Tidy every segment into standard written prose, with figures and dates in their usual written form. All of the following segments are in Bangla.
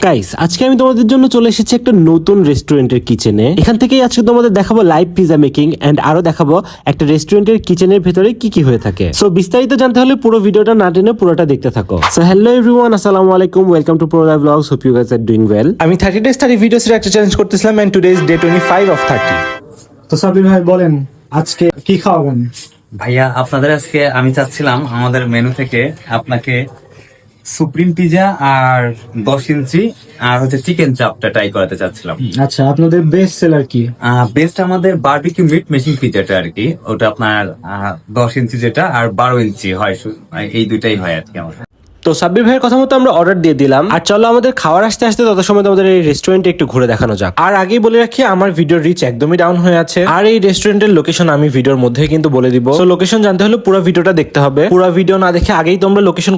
গাইস, আজকে আমি তোমাদের জন্য চলে এসেছি একটা নতুন রেস্টুরেন্টের কিচেনে। এখান থেকেই আজকে তোমাদের দেখাবো লাইভ পিজা মেকিং এন্ড আরো দেখাবো একটা রেস্টুরেন্টের কিচেনের ভেতরে কি কি হয়ে থাকে। সো বিস্তারিত জানতে হলে পুরো ভিডিওটা না টেনে পুরোটা দেখতে থাকো। সো হ্যালো এভরিওয়ান, আসসালামু আলাইকুম, welcome to pro live blogs, hope you guys are doing well. আমি 30 days 30 ভিডিওস এর একটা চ্যালেঞ্জ করতেছিলাম and today is day 25 of 30। তো সাবির ভাই বলেন আজকে কি খাওয়াবেন? ভাইয়া আপনাদের আজকে আমি চাচ্ছিলাম আমাদের মেনু থেকে আপনাকে সুপ্রিম পিজা আর 10 ইঞ্চি আর হচ্ছে চিকেন চাপটা ট্রাই করাতে চাচ্ছিলাম। আচ্ছা, আপনাদের বেস্ট সেলার কি? বেস্ট আমাদের বারবিকিউ মিট মেশিন পিজাটা আর কি, ওটা আপনার 10 ইঞ্চি যেটা আর 12 ইঞ্চি হয়, এই দুইটাই হয় আর কি আমার। তো সাব্বির ভাইয়ের কথা মতো আমরা অর্ডার দিয়ে দিলাম। আর চলো আমাদের খাবার আসতে আসতে তত সময় তোমাদের এই রেস্টুরেন্টে একটু ঘুরে দেখানো যাক। আর আগেই বলে রাখি, আমার ভিডিওর রিচ একদমই ডাউন হয়ে আছে। আর এই রেস্টুরেন্টের লোকেশন আমি ভিডিওর মধ্যে কিন্তু বলে দিব। তো লোকেশন জানতে হলে পুরো ভিডিওটা দেখতে হবে। পুরো ভিডিও না দেখে আগেই তোমরা লোকেশন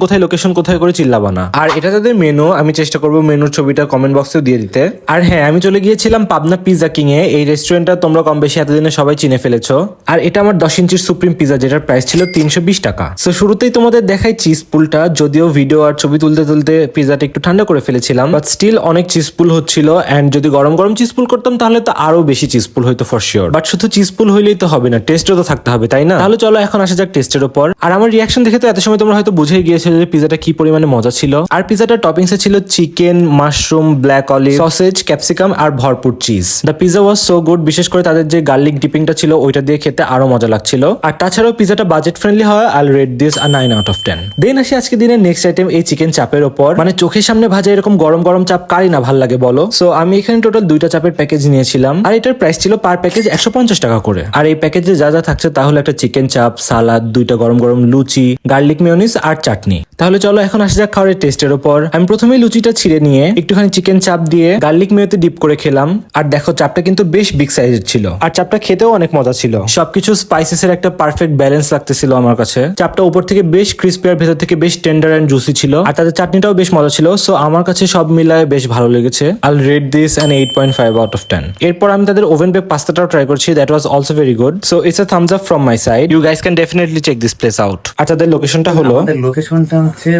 কোথায় করে চিল্লাবা না। আর এটা তাদের মেনু, আমি চেষ্টা করবো মেনুর ছবিটা কমেন্ট বক্সে দিয়ে দিতে। আর হ্যাঁ, আমি চলে গিয়েছিলাম পাবনা পিজা কিং এ। এই রেস্টুরেন্টটা তোমরা কম বেশি এতদিনে সবাই চিনে ফেলেছো। আর এটা আমার 10 ইঞ্চির সুপ্রিম পিজা, যেটার প্রাইস ছিল 320 টাকা। তো শুরুতেই তোমাদের দেখাই চিজ পুলটা। যদিও ভিডিও আর ছবি তুলতে পিজাটা একটু ঠান্ডা করে ফেলেছিলাম, বাট স্টিল অনেক চিজ পুল হচ্ছিল। এন্ড যদি গরম গরম চিজ পুল করতাম তাহলে তো আরো বেশি চিজ পুল হইতো ফর শিওর। বাট শুধু চিজ পুল হইলেই তো হবে না, টেস্টও তো থাকতে হবে, তাই না? তাহলে চলো এখন আসা যাক টেস্টের উপর। আর আমার রিয়াকশন দেখে তো এত সময় তোমরা হয়তো বুঝেই গিয়েছিলে যে পিজাটা কি পরিমাণে মজা ছিল। আর পিজাটার টপিংসে ছিল chicken, mushroom, black olive, sausage, capsicum আর ভরপুর cheese. The pizza was so good. বিশেষ করে তাদের যে গার্লিক ডিপিংটা ছিল ওইটা দিয়ে খেতে আরো মজা লাগছিল। আর তাছাড়াও পিজাটা বাজেট ফ্রেন্ডলি হয়। I rate this a 9 out of 10। দেন আসি আজকে দিনের নেক্সট আইটেম, এই চিকেন চাপের উপর। মানে চোখের সামনে ভাজা এরকম গরম গরম চাপ কারই না ভাল লাগে বলো। সো আমি এখানে টোটাল 2টা চাপের প্যাকেজ নিয়েছিলাম। আর এটার প্রাইস ছিল পার প্যাকেজ 150 টাকা করে। আর এই প্যাকেজে যা যা থাকছে তাহলে একটা চিকেন চাপ, সালাদ, 2টা গরম গরম লুচি, গার্লিক মেয়োনিজ আর চাটনি। তাহলে চলো এখন আসা যাক খাবারের টেস্টের উপর। আমি প্রথমেই লুচিটা ছিঁড়ে নিয়ে একটুখানি চিকেন চাপ দিয়ে গার্লিক মেয়োতে ডিপ করে খেলাম। আর দেখো চাপটা কিন্তু বেশ বিগ সাইজের ছিল। আর চাপটা খেতেও অনেক মজা ছিল। সবকিছু স্পাইসেস এর একটা পারফেক্ট ব্যালেন্স লাগতেছিল আমার কাছে। চাপটা উপর থেকে বেশ ক্রিস্পি আর ভেতর থেকে বেশ টেন্ডার এন্ড জুসি ছিল। আর তাদের চাটনিটাও বেশ মজা ছিল। সো আমার কাছে সব মিলায় বেশ ভালো লেগেছে। I'll rate this an 8.5 out of 10। এরপর আমি তাদের ওভেন বেক পাস্তাটাও ট্রাই করছি। That was also very good. So it's a thumbs up from my side. You guys can definitely check this place out. আর তাদের লোকেশনটা হলো, আমাদের লোকেশনটা হচ্ছে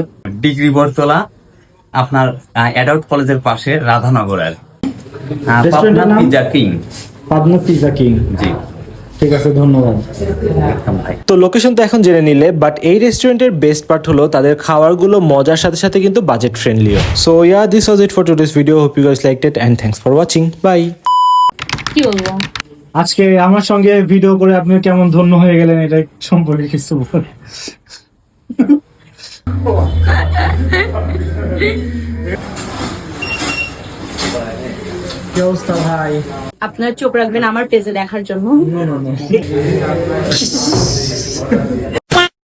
ডিগ্রি বরতলা, আপনার অ্যাডাল্ট কলেজের পাশে, রাধানগর আর রেস্টুরেন্টের নাম pizza king. Pabna pizza king. জি, ঠিক আছে, ধন্যবাদ। একদম ভাই। তো লোকেশন তো এখন জেনে নিলে, বাট এই রেস্টুরেন্টের বেস্ট পার্ট হলো তাদের খাবারগুলো মজার সাথে সাথে কিন্তু বাজেট ফ্রেন্ডলিও। So yeah, this was it for today's video. Hope you guys liked it and thanks for watching. Bye. কি বলবো? আজকে আমার সঙ্গে ভিডিও করে আপনি কেমন ধন্য হয়ে গেলেন, এটা সম্পর্কে কিছু বলেন। কি অবস্থা ভাই? আপনার চোখ রাখবেন আমার পেজে দেখার জন্য।